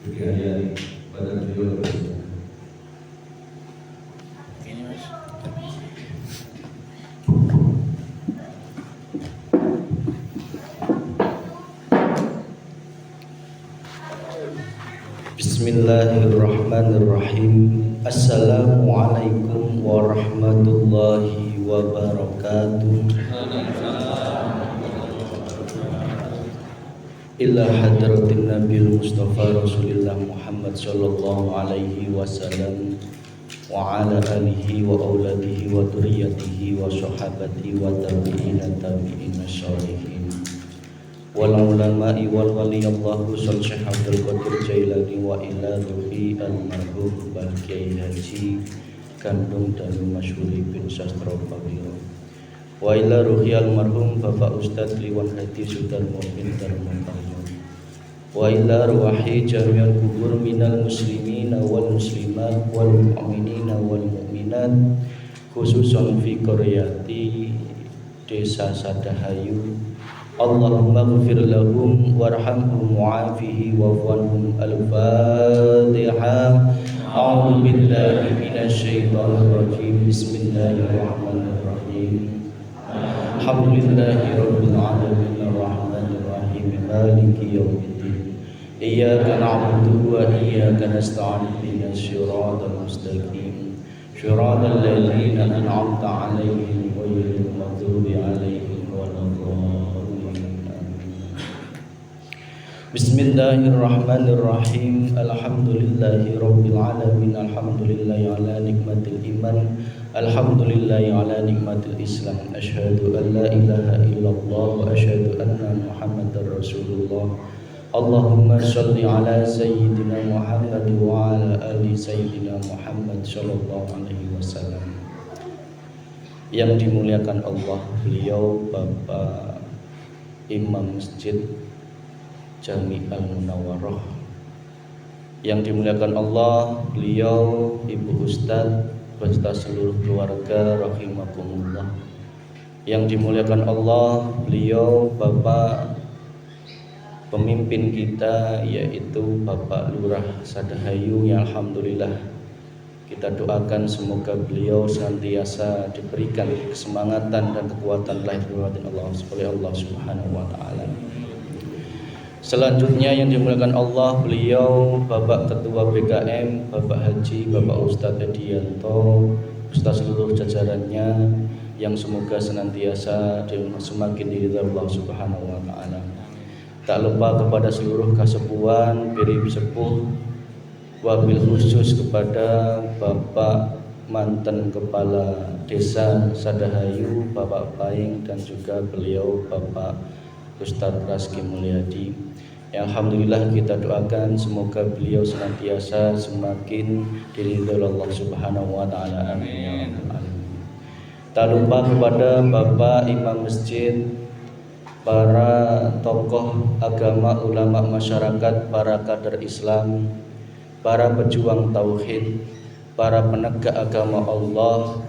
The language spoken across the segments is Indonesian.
hari-hari pada beliau tersebut. Bismillahirrahmanirrahim. Assalamualaikum warahmatullahi wabarakatuh. Ila hadratin Nabil Mustafa Rasulillah Muhammad sallallahu alaihi wasallam wa ala alihi wa auladihi wa duriyatihi wa sahabati wa tabi'ina tabi'ina syarihin wal ulama'i wal waliyallahu Syekh Abdul Qadir Jailani wa ila ruhi almarhum Kiai Haji Gandung Danu Masyhuri bin Sastro Pawiro wa ila ruhi almarhum Bapak Ustadz Liwan Hadi Sudarmo bin Darmantaryo wa ila ruhi jami'al kubur minal muslimina wal muslimat wal mu'minina wal mu'minat khususan fi qaryati Desa Sadahayu. Allahumma ghfir lahum warhamhum wa'afihi wa'fuanhum. Al-Fatihah. A'udzu billahi minasy syaithanir rajim. Bismillahirrahmanirrahim. Alhamdulillahi rabbil alamin arrahmanir rahim maliki yaumiddin. Iyyaka na'budu wa iyyaka nasta'in ihdinas siratal mustaqim. Shiratal ladzina an'amta 'alaihim ghairil maghdubi 'alaihim waladdallin. Bismillahirrahmanirrahim. Alhamdulillahi rabbil alamin. Alhamdulillahi ala nikmatil iman. Alhamdulillahi ala nikmatil Islam. Asyhadu an la ilaha illallah wa asyhadu anna Muhammadar Rasulullah. Allahumma sholli ala sayyidina Muhammad wa ala ali sayyidina Muhammad sallallahu alaihi wasallam. Yang dimuliakan Allah, beliau Bapak Imam Masjid Jami Al-Munawwarah. Yang dimuliakan Allah, beliau Ibu Ustadz beserta seluruh keluarga rahimakumullah. Yang dimuliakan Allah, beliau Bapak pemimpin kita yaitu Bapak Lurah Sadahayu yang alhamdulillah kita doakan semoga beliau senantiasa diberikan kesemangatan dan kekuatan lahir batin Allah oleh Allah Subhanahu wa taala. Selanjutnya yang dimuliakan Allah, beliau Bapak Ketua BKM, Bapak Haji, Bapak Ustadz Edianto, Ustadz seluruh jajarannya yang semoga senantiasa semakin diridhai Allah Subhanahu wa taala. Tak lupa kepada seluruh kasepuan, piri sepuh, wabil khusus kepada Bapak mantan Kepala Desa Sadahayu, Bapak Paing, dan juga beliau Bapak Ustadz Raski Mulyadi. Yang alhamdulillah kita doakan semoga beliau senantiasa semakin diridhai Allah Subhanahu wa taala. Amin. Tak lupa kepada Bapak Imam Masjid, para tokoh agama, ulama masyarakat, para kader Islam, para pejuang tauhid, para penegak agama Allah,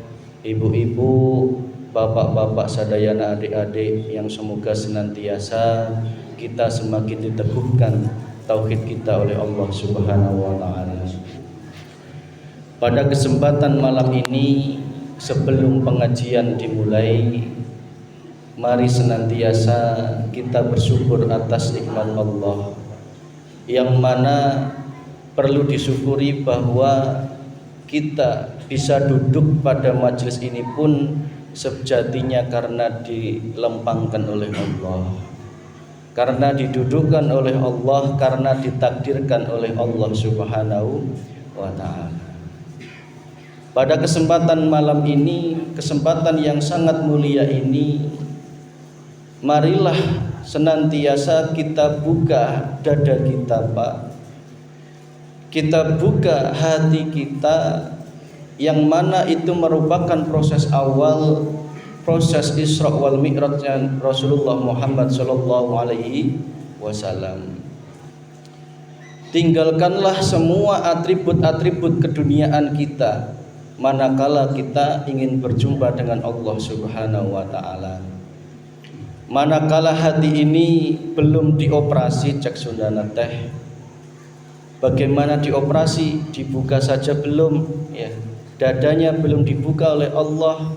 ibu-ibu, bapak-bapak sadayana, adik-adik yang semoga senantiasa kita semakin diteguhkan tauhid kita oleh Allah Subhanahu wa taala. Pada kesempatan malam ini sebelum pengajian dimulai, mari senantiasa kita bersyukur atas nikmat Allah yang mana perlu disyukuri bahwa kita bisa duduk pada majelis ini pun sejatinya karena dilempangkan oleh Allah, karena didudukkan oleh Allah, karena ditakdirkan oleh Allah Subhanahu wa ta'ala. Pada kesempatan malam ini, kesempatan yang sangat mulia ini, marilah senantiasa kita buka dada kita, Pak. Kita buka hati kita, yang mana itu merupakan proses awal, proses Isra wal Mi'raj Rasulullah Muhammad sallallahu alaihi wasallam. Tinggalkanlah semua atribut-atribut keduniaan kita manakala kita ingin berjumpa dengan Allah Subhanahu wa taala. Manakala hati ini belum dioperasi cek sundana teh, Bagaimana dioperasi, dibuka saja belum, ya. Dadanya belum dibuka oleh Allah,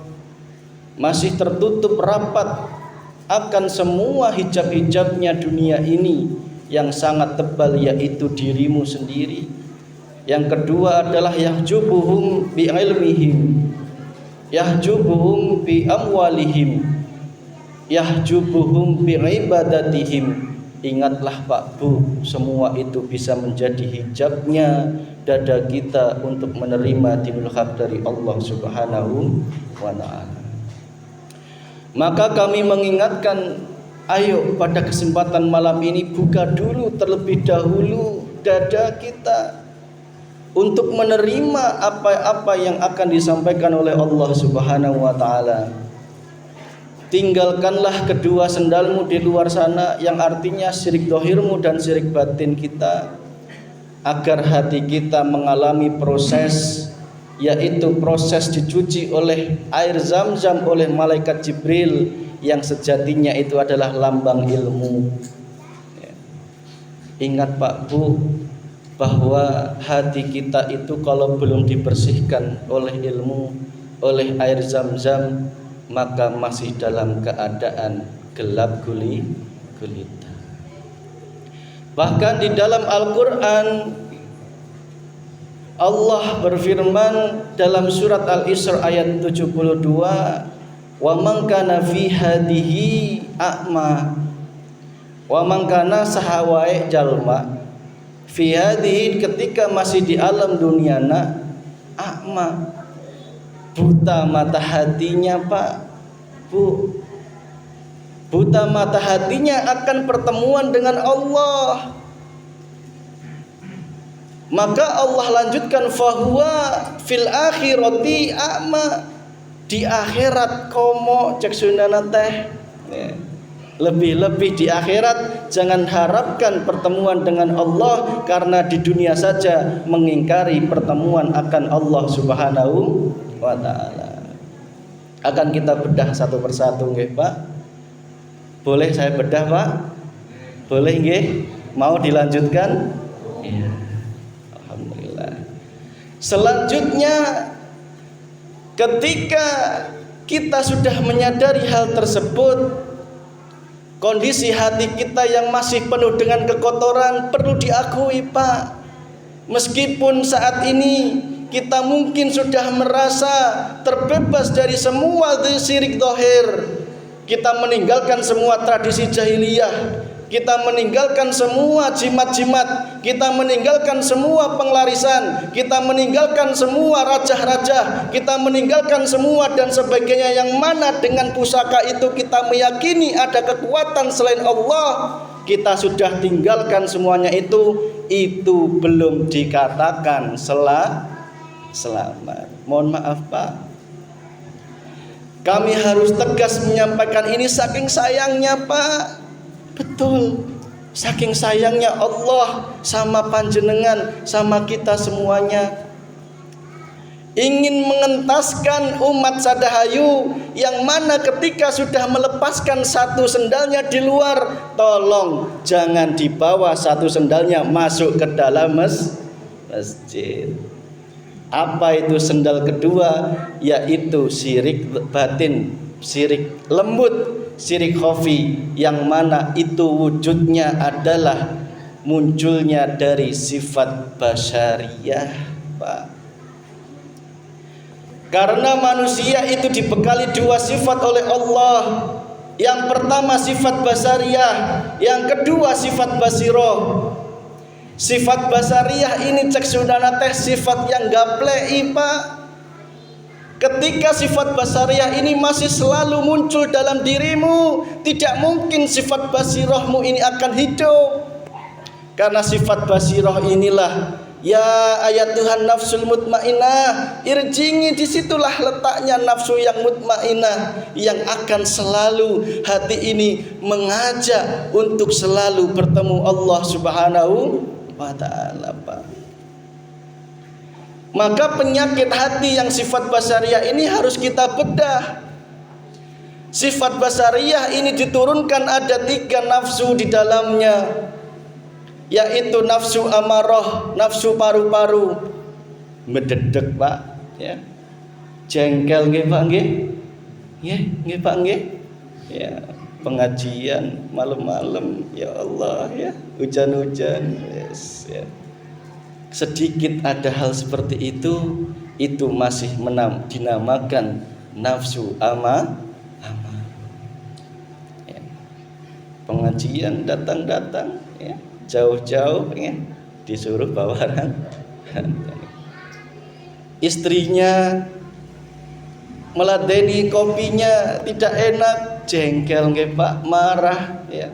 masih tertutup rapat akan semua hijab-hijabnya dunia ini yang sangat tebal, yaitu dirimu sendiri. Yang kedua adalah yahjubuhum bi ilmihim, yahjubuhum bi amwalihim, yahjubuhum bi ibadatihim. Ingatlah Pak Bu, semua itu bisa menjadi hijabnya dada kita untuk menerima dinul haq dari Allah Subhanahu wa ta'ala. Maka kami mengingatkan, ayo pada kesempatan malam ini buka dulu terlebih dahulu dada kita untuk menerima apa-apa yang akan disampaikan oleh Allah Subhanahu wa ta'ala. Tinggalkanlah kedua sendalmu di luar sana, yang artinya syirik dohirmu dan syirik batin kita, agar hati kita mengalami proses, yaitu proses dicuci oleh air zam-zam oleh malaikat Jibril, yang sejatinya itu adalah lambang ilmu. Ingat Pak Bu, bahwa hati kita itu kalau belum dibersihkan oleh ilmu, oleh air zam-zam, maka masih dalam keadaan gelap gulita. Bahkan di dalam Al-Quran Allah berfirman dalam surat Al-Isra ayat 72, wa man kana fi hadihi a'ma, wa man kana sahawae jalma fi hadihi, ketika masih di alam duniana, a'ma, buta mata hatinya Pak Bu, buta mata hatinya akan pertemuan dengan Allah. Maka Allah lanjutkan, fahuwa fil akhirati a'ma, di akhirat komo cek sunana teh, lebih-lebih di akhirat jangan harapkan pertemuan dengan Allah, karena di dunia saja mengingkari pertemuan akan Allah Subhanahu wa ta'ala. Akan kita bedah satu persatu nggih Pak? Boleh saya bedah Pak? Boleh nggih? Mau dilanjutkan? Iya. Alhamdulillah. Selanjutnya, ketika kita sudah menyadari hal tersebut, kondisi hati kita yang masih penuh dengan kekotoran perlu diakui Pak. Meskipun saat ini kita mungkin sudah merasa terbebas dari semua syirik dohir, kita meninggalkan semua tradisi jahiliyah, kita meninggalkan semua jimat-jimat, kita meninggalkan semua penglarisan, kita meninggalkan semua raja-raja, kita meninggalkan semua dan sebagainya, yang mana dengan pusaka itu kita meyakini ada kekuatan selain Allah. Kita sudah tinggalkan semuanya itu belum dikatakan selamat. Mohon maaf Pak, kami harus tegas menyampaikan ini saking sayangnya Pak. Betul, saking sayangnya Allah sama panjenengan, sama kita semuanya, ingin mengentaskan umat sadahayu, yang mana ketika sudah melepaskan satu sendalnya di luar, tolong jangan dibawa satu sendalnya masuk ke dalam masjid. Apa itu sendal kedua? Yaitu syirik batin, syirik lembut, syirik khafi, yang mana itu wujudnya adalah munculnya dari sifat basyariyah Pak. Karena manusia itu dibekali dua sifat oleh Allah. Yang pertama sifat basariyah, yang kedua sifat basiroh. Sifat basariyah ini cek sunana teh sifat yang gaplei Pak. Ketika sifat basariyah ini masih selalu muncul dalam dirimu, tidak mungkin sifat basirohmu ini akan hidup. Karena sifat basiroh inilah, ya ayat Tuhan nafsul mutmainah, irjingi, disitulah letaknya nafsu yang mutmainah, yang akan selalu hati ini mengajak untuk selalu bertemu Allah Subhanahu wa ta'ala Pak. Maka penyakit hati yang sifat basariyah ini harus kita bedah. Sifat basariyah ini diturunkan ada 3 nafsu di dalamnya. yaitu nafsu amarah, nafsu paru-paru mededek Pak, ya. Jengkel nggih Pak nggih. Nggih Pak nggih. Ya, pengajian malam-malam ya Allah ya, hujan-hujan yes, ya. Sedikit ada hal seperti itu masih dinamakan nafsu ama. Ya. Pengajian datang ya, jauh-jauh ya, disuruh bawa istrinya meladeni kopinya tidak enak, jengkel nggih Pak, marah ya.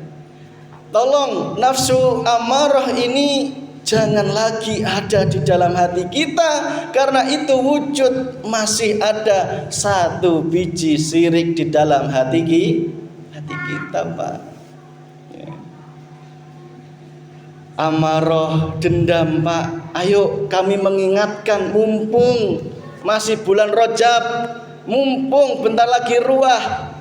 Tolong nafsu amarah ini jangan lagi ada di dalam hati kita, karena itu wujud masih ada satu biji syirik di dalam hati kita Pak. Ya. Amarah, dendam Pak. Ayo kami mengingatkan, mumpung masih bulan Rajab, mumpung bentar lagi ruah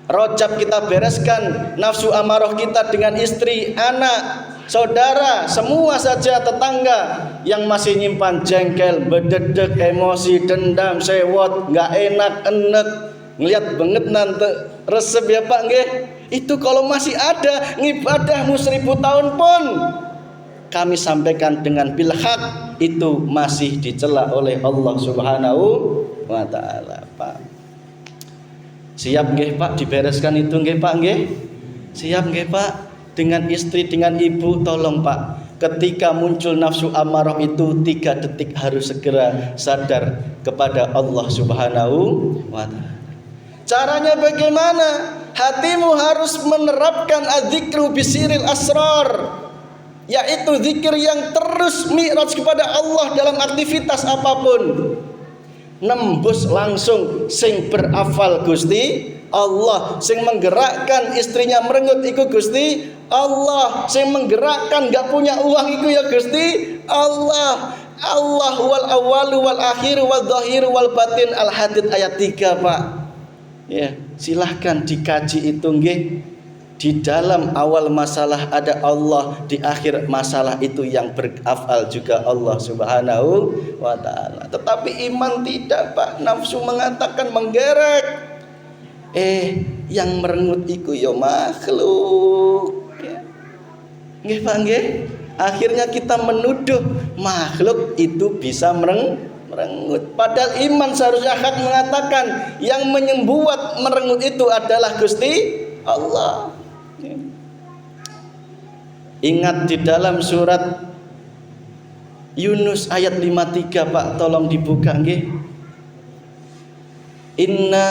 Rajab, kita bereskan nafsu amarah kita dengan istri, anak, saudara, semua saja tetangga yang masih nyimpan jengkel, bededek, emosi, dendam, sewot, nggak enak, enek, ngelihat banget nanti resep ya Pak nggih. Itu kalau masih ada ngibadahmu 1000 tahun pun kami sampaikan dengan bil haq, itu masih dicela oleh Allah Subhanahu wa taala Pak. Siap nggih Pak dibereskan itu nggih Pak nggih? Siap nggih Pak? Dengan istri, dengan ibu, tolong Pak, ketika muncul nafsu amarah itu 3 detik harus segera sadar kepada Allah Subhanahu wa taala. Caranya bagaimana? Hatimu harus menerapkan adzikru bisiril asrar, yaitu zikir yang terus mi'raj kepada Allah dalam aktivitas apapun. Nembus langsung sing berafal Gusti Allah, sing menggerakkan istrinya merengut iku Gusti Allah, sing menggerakkan gak punya uang iku ya Gusti Allah. Allah wal awwalu wal akhiru wal dhahiru wal batin, Al-Hadid ayat 3 Pak. Ya, silahkan dikaji itu nggih. Di dalam awal masalah ada Allah, di akhir masalah itu yang berafal juga Allah Subhanahu wa taala. Tetapi iman tidak Pak, nafsu mengatakan menggerek. Yang merengut iku ya makhluk. Ya. Nggih Pak nggih. Akhirnya kita menuduh makhluk itu bisa merengut. Padahal iman seharusnya hak mengatakan yang membuat merengut itu adalah Gusti Allah. Ingat di dalam surat Yunus ayat 53 Pak, tolong dibuka nggih. Inna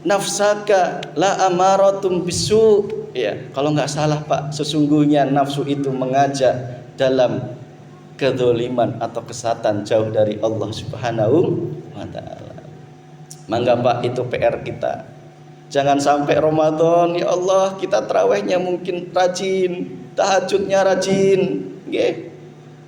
nafsaka la amaratum bisu. Ya, kalau nggak salah Pak, sesungguhnya nafsu itu mengajak dalam kedzaliman atau kesatan jauh dari Allah Subhanahu wa taala. Mangga Pak, itu PR kita. Jangan sampai Ramadan ya Allah kita tarawihnya mungkin rajin, tahajudnya rajin, nggih.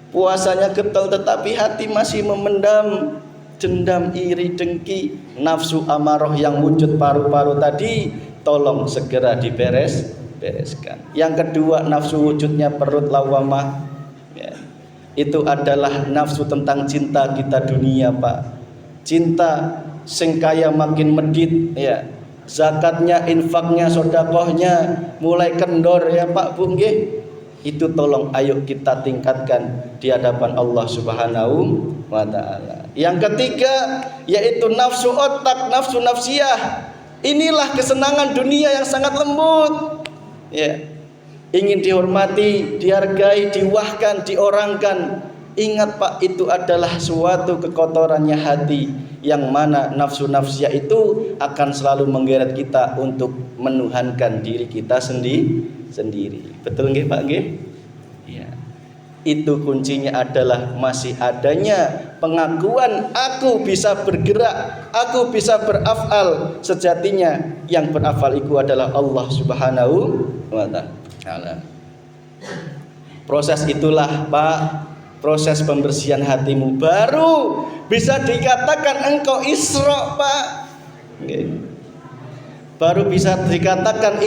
Puasanya getol tetapi hati masih memendam dendam, iri, dengki, nafsu amarah yang wujud paru-paru tadi, tolong segera bereskan. Yang kedua, nafsu wujudnya perut lawamah. Ya. Itu adalah nafsu tentang cinta kita dunia Pak. Cinta sing kaya makin medit ya. Zakatnya, infaknya, sodakohnya mulai kendor ya Pak Bu nggih. Itu tolong ayo kita tingkatkan di hadapan Allah Subhanahu wa taala. Yang ketiga yaitu nafsu otak, nafsu nafsiyah. Inilah kesenangan dunia yang sangat lembut. Ya. Ingin dihormati, dihargai, diwahkan, diorangkan. Ingat Pak, itu adalah suatu kekotorannya hati, yang mana nafsu nafsiyah itu akan selalu menggeret kita untuk menuhankan diri kita sendiri. Betul nggih Pak nggih? Ya. Itu kuncinya adalah masih adanya pengakuan aku bisa bergerak, aku bisa berafal. Sejatinya yang berafal itu adalah Allah Subhanahu wa taala. Proses itulah Pak, proses pembersihan hatimu baru bisa dikatakan engkau Isra Pak. Baru bisa dikatakan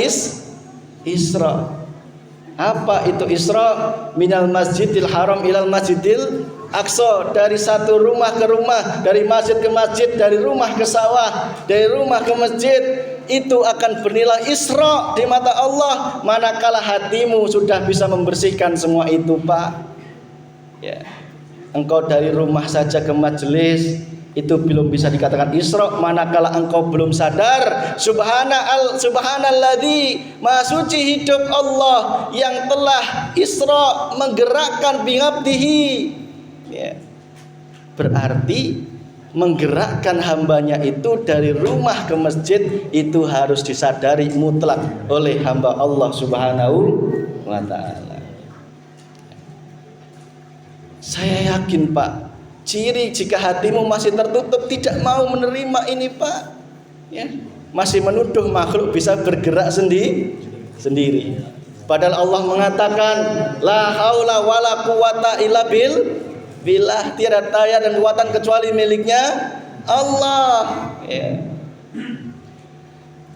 Isra. Apa itu Isra? Minal Masjidil Haram ilal Masjidil Aqsa, dari satu rumah ke rumah, dari masjid ke masjid, dari rumah ke sawah, dari rumah ke masjid. Itu akan bernilai Isra di mata Allah manakala hatimu sudah bisa membersihkan semua itu, Pak. Ya. Engkau dari rumah saja ke majelis itu belum bisa dikatakan Isra manakala engkau belum sadar subhanalladzi maha suci hidup Allah yang telah Isra menggerakkan bi'abdihi. Ya. Berarti menggerakkan hambanya itu dari rumah ke masjid itu harus disadari mutlak oleh hamba Allah Subhanahu wa ta'ala. Saya yakin, Pak, ciri jika hatimu masih tertutup tidak mau menerima ini, Pak, ya, masih menuduh makhluk bisa bergerak sendiri. Padahal Allah mengatakan la haula wala quwata illa billah, tiada daya dan kekuatan kecuali miliknya Allah. Ya.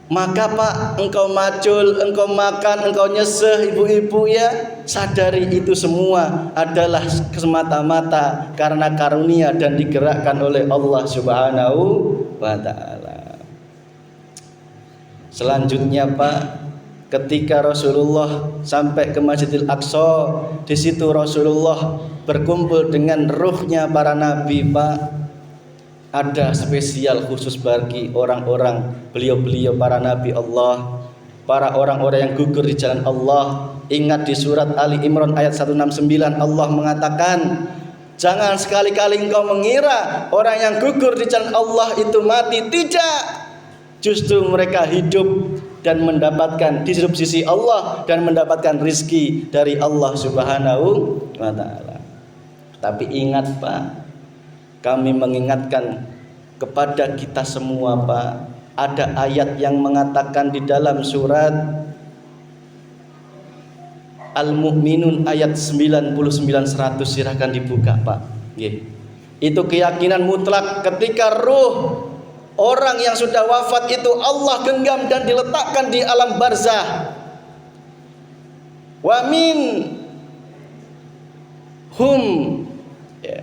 Maka Pak, engkau macul, engkau makan, engkau nyeseh, ibu-ibu ya, sadari itu semua adalah semata-mata karena karunia dan digerakkan oleh Allah Subhanahu wa ta'ala. Selanjutnya Pak, ketika Rasulullah sampai ke Masjidil Aqsa, di situ Rasulullah berkumpul dengan ruhnya para nabi, Pak. Ada spesial khusus bagi orang-orang beliau-beliau para nabi Allah, para orang-orang yang gugur di jalan Allah. Ingat di surat Ali Imran ayat 169 Allah mengatakan, jangan sekali-kali engkau mengira orang yang gugur di jalan Allah itu mati. Tidak, justru mereka hidup dan mendapatkan di sisi Allah dan mendapatkan rizki dari Allah Subhanahu wa ta'ala. Tapi ingat Pak, kami mengingatkan kepada kita semua Pak, ada ayat yang mengatakan di dalam surat Al-Mu'minun ayat 99-100, silahkan dibuka Pak. Itu keyakinan mutlak ketika ruh orang yang sudah wafat itu Allah genggam dan diletakkan di alam barzah. Wa min hum, ya.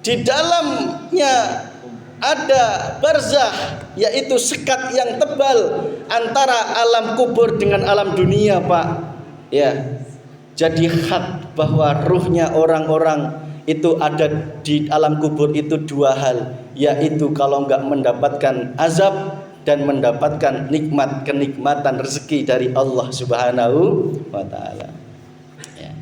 Di dalamnya ada barzah, yaitu sekat yang tebal antara alam kubur dengan alam dunia, Pak. Ya. Jadi hak bahwa ruhnya orang-orang itu ada di alam kubur itu dua hal, yaitu kalau enggak mendapatkan azab dan mendapatkan kenikmatan rezeki dari Allah Subhanahu wa ta'ala. Ya.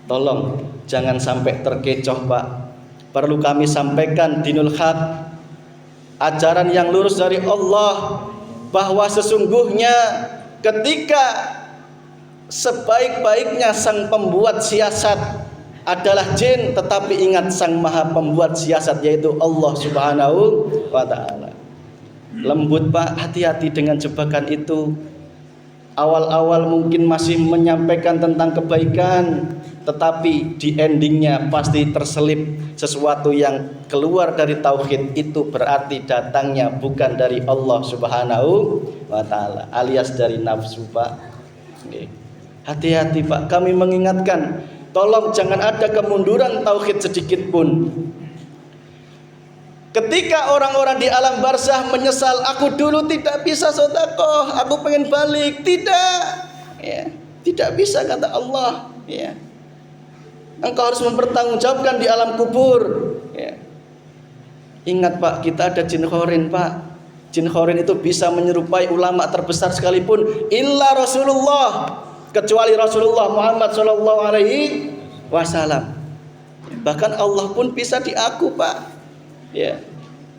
Tolong jangan sampai terkecoh, Pak. Perlu kami sampaikan dinul haq, ajaran yang lurus dari Allah, bahwa sesungguhnya ketika sebaik-baiknya sang pembuat siasat adalah jin, tetapi ingat sang maha pembuat siasat yaitu Allah Subhanahu wa ta'ala. Lembut Pak, hati-hati dengan jebakan itu. Awal-awal mungkin masih menyampaikan tentang kebaikan, tetapi di endingnya pasti terselip sesuatu yang keluar dari tauhid. Itu berarti datangnya bukan dari Allah Subhanahu wa ta'ala, alias dari nafsu, Pak. Hati-hati Pak, kami mengingatkan, tolong jangan ada kemunduran tauhid sedikit pun. Ketika orang-orang di alam barzah menyesal, aku dulu tidak bisa sedekah, aku pengen balik. Tidak, ya, tidak bisa kata Allah. Ya. Engkau harus mempertanggungjawabkan di alam kubur. Ya. Ingat Pak, kita ada jin khorin Pak. Jin khorin itu bisa menyerupai ulama terbesar sekalipun, illa Rasulullah, kecuali Rasulullah Muhammad Sallallahu Alaihi Wasallam. Bahkan Allah pun bisa diaku Pak. Ya,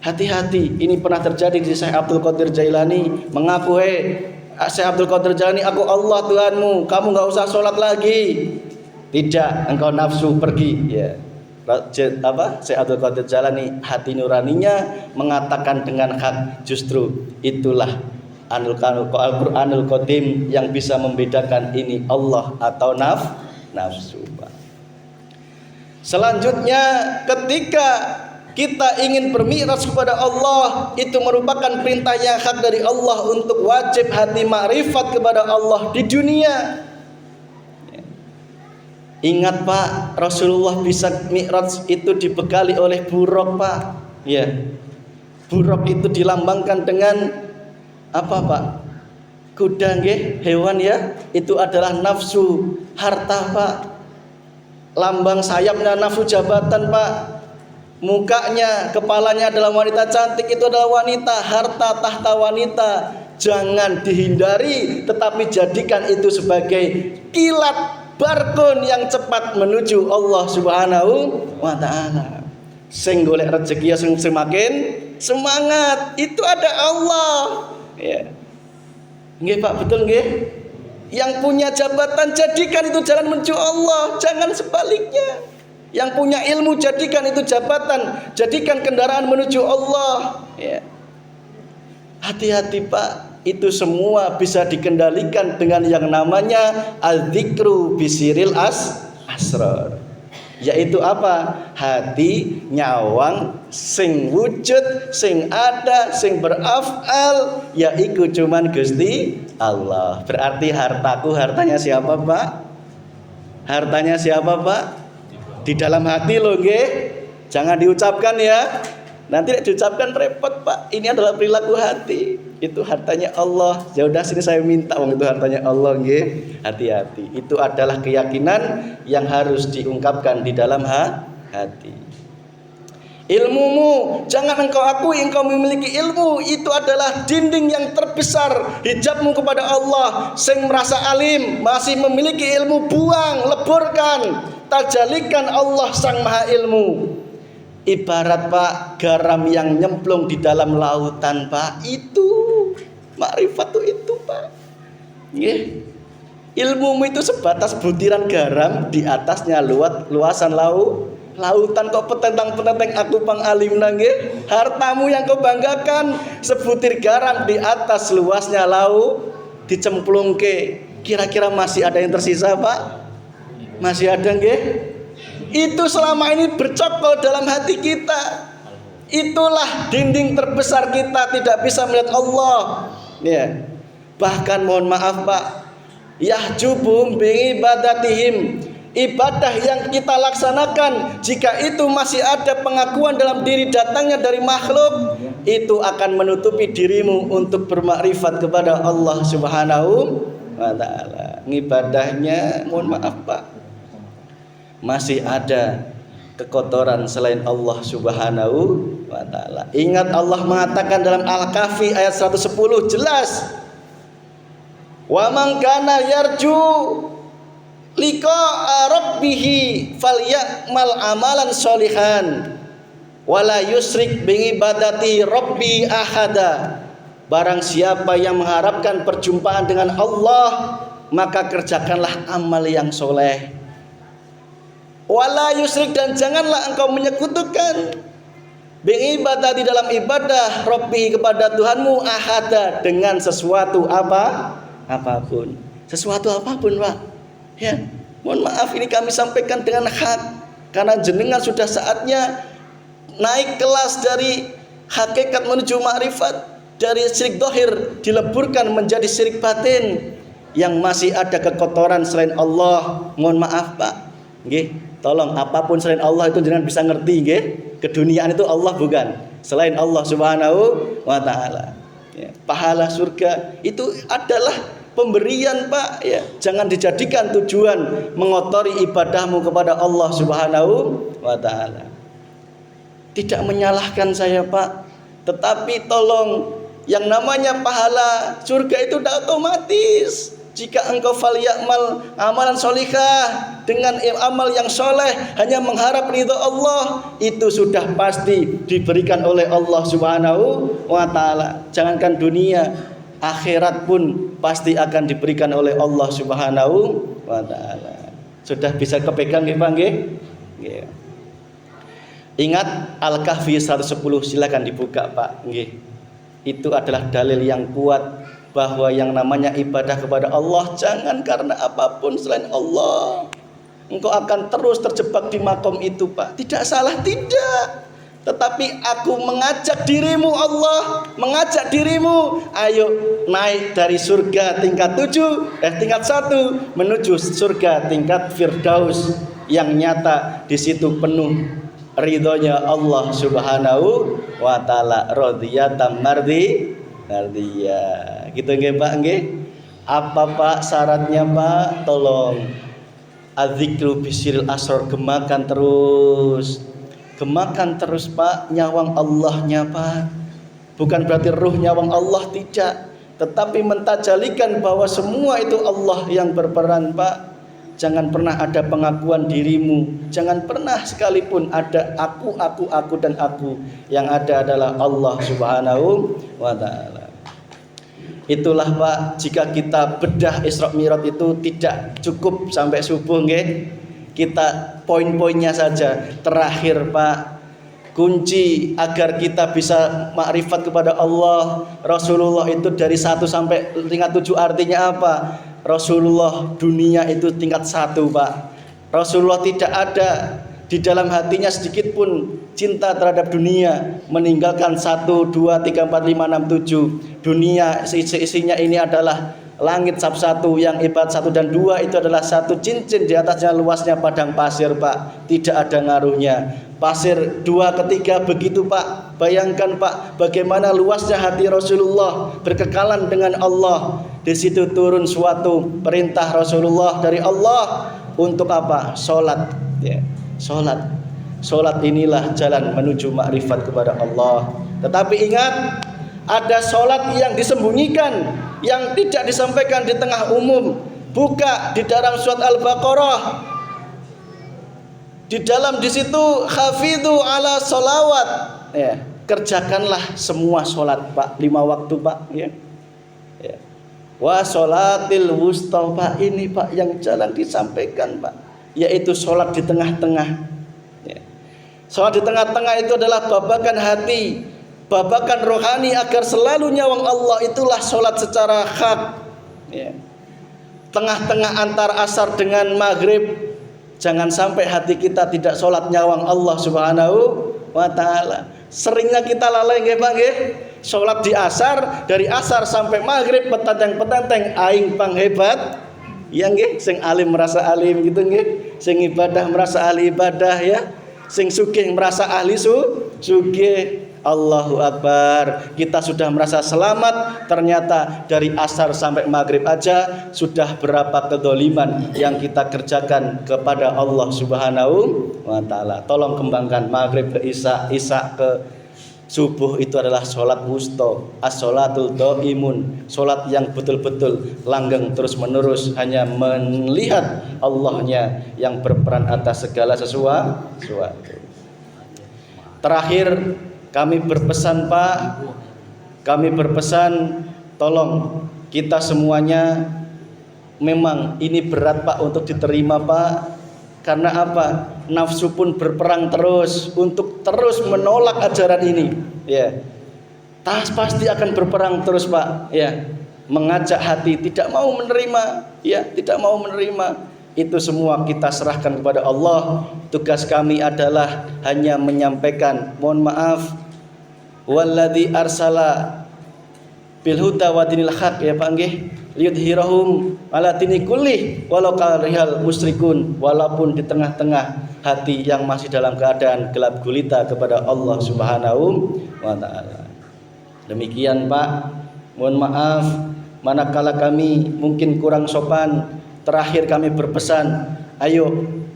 hati-hati. Ini pernah terjadi di Syekh Abdul Qadir Jailani, mengaku, Syekh Abdul Qadir Jailani, aku Allah Tuhanmu, kamu nggak usah sholat lagi. Tidak, engkau nafsu, pergi. Ya, Syekh Abdul Qadir Jailani hati nuraninya mengatakan dengan hak, justru itulah Al-Quranul Qadim yang bisa membedakan ini Allah atau nafsu. Selanjutnya ketika kita ingin bermi'raj kepada Allah, itu merupakan perintah yang hak dari Allah untuk wajib hati makrifat kepada Allah di dunia. Ingat Pak, Rasulullah bisa mi'raj itu dibekali oleh buruk Pak. Ya. Buruk itu dilambangkan dengan apa Pak? Kuda nggih, hewan ya. Itu adalah nafsu harta Pak. Lambang sayapnya nafsu jabatan Pak. Mukanya, kepalanya adalah wanita cantik, itu adalah wanita, harta tahta wanita. Jangan dihindari, tetapi jadikan itu sebagai kilat barkun yang cepat menuju Allah Subhanahu wa taala. Sing golek rezeki semakin semangat, itu ada Allah. Ya. Nggih Pak, betul nggih? Yang punya jabatan jadikan itu jalan menuju Allah, jangan sebaliknya. Yang punya ilmu jadikan itu jabatan, jadikan kendaraan menuju Allah. Ya. Hati-hati Pak, itu semua bisa dikendalikan dengan yang namanya al-dzikru bisiril asrar. Yaitu apa? Hati nyawang sing wujud, sing ada, sing beraf'al, yaiku cuman Gusti Allah. Berarti hartaku hartanya siapa Pak? Hartanya siapa Pak? Di dalam hati loh nggih. Jangan diucapkan ya. Nanti diucapkan repot Pak. Ini adalah perilaku hati. Itu hartanya Allah. Ya udah sini saya minta itu hartanya Allah nggih. Hati-hati. Itu adalah keyakinan yang harus diungkapkan di dalam hati. Ilmumu, jangan engkau akui engkau memiliki ilmu. Itu adalah dinding yang terbesar, hijabmu kepada Allah. Sing merasa alim, masih memiliki ilmu, buang, leburkan. Tajalikan Allah sang maha ilmu. Ibarat Pak, garam yang nyemplung di dalam lautan Pak. Itu makrifat itu Pak. Nggih. Ilmumu itu sebatas butiran garam, di atasnya luasan lautan. Kok petentang-petenteng aku pang alim nggih. Hartamu yang kau banggakan sebutir garam di atas luasnya dicemplungke. Kira-kira masih ada yang tersisa Pak? Masih ada nggih? Itu selama ini bercokol dalam hati kita. Itulah dinding terbesar kita, tidak bisa melihat Allah. Ya. Bahkan mohon maaf Pak, yahjubum bi ibadatihim. Ibadah yang kita laksanakan, jika itu masih ada pengakuan dalam diri datangnya dari makhluk, itu akan menutupi dirimu untuk bermakrifat kepada Allah Subhanahu wa taala. Ngibadahnya mohon maaf Pak, masih ada kekotoran selain Allah Subhanahu wa taala. Ingat Allah mengatakan dalam Al-Kahfi ayat 110 jelas, wa man kana yarju liqa'a rabbih falyamal amalan sholihan wala yusrik bi ibadati rabbi ahada. Barang siapa yang mengharapkan perjumpaan dengan Allah, maka kerjakanlah amal yang soleh. Wala yusrik, dan janganlah engkau menyekutukan bi ibadati dalam ibadah rabbi kepada Tuhanmu ahada, dengan sesuatu apapun. Sesuatu apapun Pak. Ya, mohon maaf ini kami sampaikan dengan hak, karena jenengan sudah saatnya naik kelas dari hakikat menuju makrifat, dari syirik dohir dileburkan menjadi syirik batin yang masih ada kekotoran selain Allah. Mohon maaf Pak, nggih, tolong apapun selain Allah itu jenengan bisa ngerti nggih. Keduniaan itu Allah bukan, selain Allah Subhanahu wa taala. Ya, pahala surga itu adalah pemberian Pak, ya. Jangan dijadikan tujuan mengotori ibadahmu kepada Allah Subhanahu wa taala. Tidak menyalahkan saya Pak, tetapi tolong, yang namanya pahala surga itu tidak otomatis. Jika engkau falyamal amalan sholihah, dengan amal yang soleh, hanya mengharap ridha Allah, itu sudah pasti diberikan oleh Allah Subhanahu wa taala. Jangankan dunia, akhirat pun pasti akan diberikan oleh Allah Subhanahu wa taala. Sudah bisa kepegang nggih Pak nggih? Nggih. Ingat Al-Kahfi 110, silakan dibuka Pak nggih. Itu adalah dalil yang kuat bahwa yang namanya ibadah kepada Allah jangan karena apapun selain Allah. Engkau akan terus terjebak di makom itu Pak. Tidak salah, tidak. Tetapi aku mengajak dirimu Allah, mengajak dirimu, ayo naik dari surga tingkat 1 menuju surga tingkat Firdaus yang nyata di situ penuh ridhonya Allah Subhanahu wa taala, radhiyatan mardiyah. Gitu nggih Pak nggih. Apa Pak syaratnya Pak? Tolong adzikru bisiril asrar, gemakan terus Pak nyawang Allahnya Pak. Bukan berarti ruh nyawang Allah, tidak, tetapi mentajalikan bahwa semua itu Allah yang berperan Pak. Jangan pernah ada pengakuan dirimu, jangan pernah sekalipun ada aku dan aku. Yang ada adalah Allah Subhanahu wa taala. Itulah Pak, jika kita bedah Isra Mi'raj itu tidak cukup sampai subuh nggih. Kita poin-poinnya saja. Terakhir Pak, kunci agar kita bisa makrifat kepada Allah, Rasulullah itu dari 1 sampai tingkat 7, artinya apa? Rasulullah dunia itu tingkat 1 Pak. Rasulullah tidak ada di dalam hatinya sedikit pun cinta terhadap dunia, meninggalkan 1, 2, 3, 4, 5, 6, 7. Dunia isinya ini adalah langit sab 1 yang ibarat 1 dan 2 itu adalah 1 cincin, di atasnya luasnya padang pasir Pak, tidak ada ngaruhnya. Pasir 2 ketiga begitu Pak. Bayangkan Pak, bagaimana luasnya hati Rasulullah berkekalan dengan Allah. Di situ turun suatu perintah Rasulullah dari Allah untuk apa? Salat, ya. Salat inilah jalan menuju makrifat kepada Allah. Tetapi ingat, ada salat yang disembunyikan, yang tidak disampaikan di tengah umum. Buka di dalam surat Al-Baqarah. Di situ hafidhu ala sholawat. Ya, kerjakanlah semua salat Pak, 5 waktu Pak, ya. Ya. Wa sholatil wusta Pak, ini Pak yang jalan disampaikan Pak, yaitu salat di tengah-tengah. Ya. Salat di tengah-tengah itu adalah babakan hati, babakan rohani agar selalu nyawang Allah. Itulah sholat secara hak, ya. Tengah-tengah antara asar dengan maghrib, jangan sampai hati kita tidak sholat nyawang Allah Subhanahu wa ta'ala. Seringnya kita lalai nggih Pak nggih. Sholat di asar, dari asar sampai maghrib petanteng aing pang hebat, ya nggih. Sing alim merasa alim gitu nggih, sing ibadah merasa ahli ibadah, ya. Sing sugih merasa ahli sugih. Allahu Akbar. Kita sudah merasa selamat, ternyata dari asar sampai maghrib aja sudah berapa kedoliman yang kita kerjakan kepada Allah Subhanahu wa ta'ala. Tolong kembangkan maghrib ke isya ke subuh, itu adalah sholat wusta, as-sholatul dhaimun, sholat yang betul-betul langgeng terus menerus, hanya melihat Allahnya yang berperan atas segala sesuatu. Terakhir, kami berpesan Pak, tolong kita semuanya, memang ini berat Pak untuk diterima Pak. Karena apa? Nafsu pun berperang terus untuk terus menolak ajaran ini, ya. Pasti akan berperang terus Pak, ya. Mengajak hati tidak mau menerima, ya, tidak mau menerima. Itu semua kita serahkan kepada Allah. Tugas kami adalah hanya menyampaikan, mohon maaf, walladzi arsala bil huda wa dinil haq, ya Pak nggih, liyudhirahum ala dini kulli walau karihal musyrikun. Walaupun di tengah-tengah hati yang masih dalam keadaan gelap gulita kepada Allah Subhanahu wa ta'ala. Demikian Pak, mohon maaf manakala kami mungkin kurang sopan. Terakhir kami berpesan, ayo,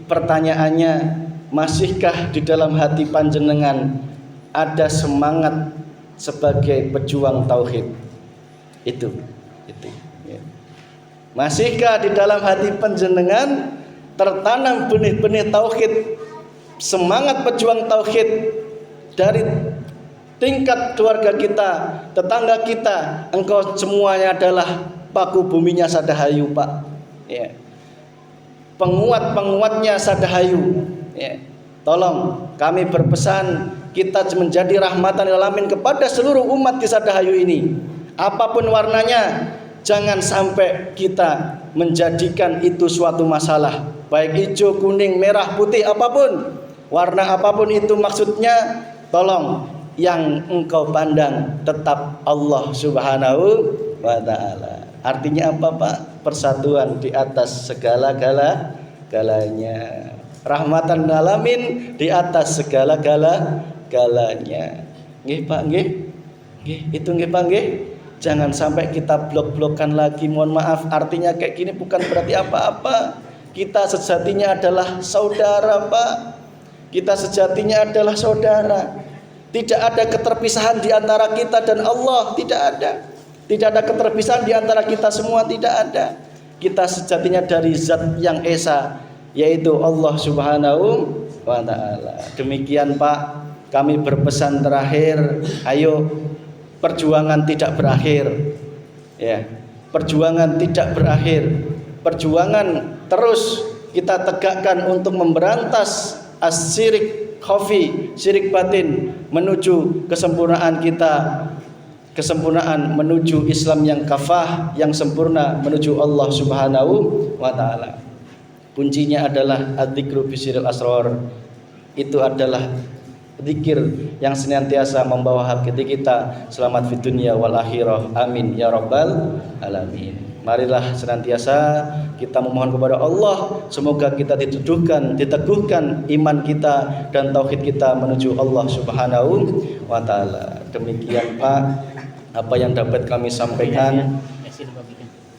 pertanyaannya, masihkah di dalam hati panjenengan ada semangat sebagai pejuang tauhid? Itu ya. Masihkah di dalam hati panjenengan tertanam benih-benih tauhid, semangat pejuang tauhid dari tingkat keluarga kita, tetangga kita? Engkau semuanya adalah paku buminya Sadahayu Pak, ya. Penguatnya Sadahayu, ya. Tolong kami berpesan, kita menjadi rahmatan lil alamin kepada seluruh umat di Sadahayu ini. Apapun warnanya, jangan sampai kita menjadikan itu suatu masalah. Baik hijau, kuning, merah, putih, apapun warna, apapun itu maksudnya, Tolong yang engkau pandang tetap Allah Subhanahu wa taala. Artinya apa, Pak? Persatuan di atas segala-galanya. Rahmatan alamin di atas segala-galanya. Nggih, Pak, nggih. Nggih, itu nggih, Pak, nggih. Jangan sampai kita blok-blokan lagi. Mohon maaf, artinya kayak gini bukan berarti apa-apa. Kita sejatinya adalah saudara, Pak. Kita sejatinya adalah saudara. Tidak ada keterpisahan di antara kita dan Allah, tidak ada. Tidak ada keterpisahan di antara kita semua, tidak ada. Kita sejatinya dari zat yang esa, yaitu Allah Subhanahu wa taala. Demikian, Pak, kami berpesan terakhir, ayo perjuangan tidak berakhir. Ya, perjuangan tidak berakhir. Perjuangan terus kita tegakkan untuk memberantas asyirik khafi, syirik batin, menuju kesempurnaan kita, kesempurnaan menuju Islam yang kafah, yang sempurna, menuju Allah Subhanahu wa taala. Kuncinya adalah adzikru bisiril asrar. Itu adalah zikir yang senantiasa membawa hati kita selamat di dunia wal akhirah. Amin ya rabbal alamin. Marilah senantiasa kita memohon kepada Allah, semoga kita diteguhkan iman kita dan tauhid kita menuju Allah Subhanahu wa taala. Demikian, Pak, apa yang dapat kami sampaikan.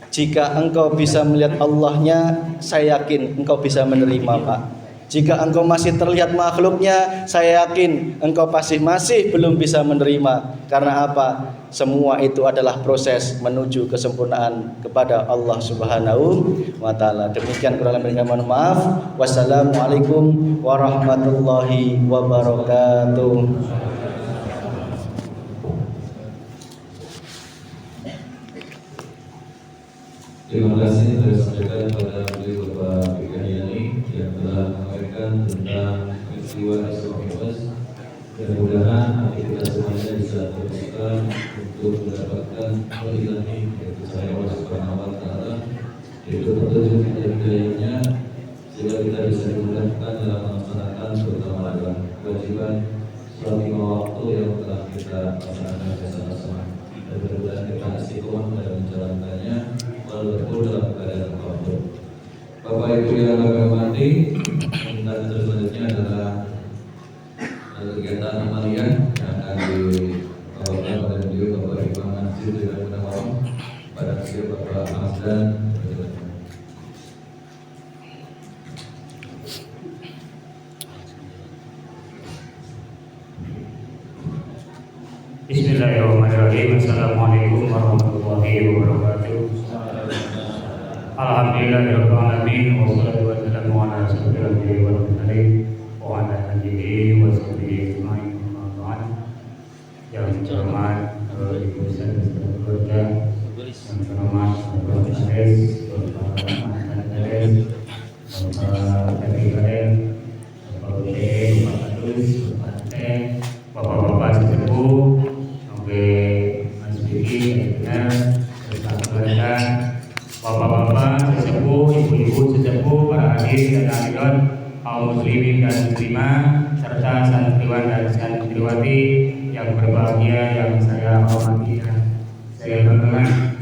Jika engkau bisa melihat Allahnya, saya yakin engkau bisa menerima, Pak. Jika engkau masih terlihat makhluknya, saya yakin engkau masih belum bisa menerima. Karena apa? Semua itu adalah proses menuju kesempurnaan kepada Allah Subhanahu wa taala. Demikian kurang lebihnya, mohon maaf. Wassalamualaikum warahmatullahi wabarakatuh. Terima kasih telah disampaikan kepada beliau Bapak Bikayani yang telah menyampaikan tentang peristiwa Isra Mi'raj. Mudah-mudahan hati kita semuanya bisa terbuka untuk mendapatkan hal ilahi, yaitu saya Allah Subhanahu wa taala, yaitu petunjuk hidayahnya, sehingga kita bisa dimudahkan dalam melaksanakan terutama adalah kewajiban sholat 5 waktu yang telah kita laksanakan bersama-sama. Dan mudah-mudahan kita istiqomah dalam menjalankannya betul dalam keadaan kabur. Bapak Ibu yang kami hormati, dan selanjutnya adalah kegiatan amalia yang akan dibawakan oleh beliau Bapak Imam Mansur dengan Gunawan pada beliau Bapak Hamdan. Bismillahirrahmanirrahim. Assalamualaikum warahmatullahi wabarakatuh. Alhamdulillahirabbil alamin wassalatu wassalamu ala asyrofil anbiya'i wal mursalin wa ala alihi wa sahbihi ajmain. Yang terhormat Ibu Ustaz keluarga, yang terhormat Bapak Ustaz, Bapak Mantan Bapak Kabir, Bapak Ude, Bapak Adus, Bapak Teh, Bapak-bapak sesepuh, Mas Vicky, beserta keluarga, bapak-bapak sesepuh, ibu-ibu sesepuh, para hadirin dan hadirat, kaum muslimin dan muslimah, serta santriwan dan santriwati yang berbahagia, yang saya hormati dan saya banggakan.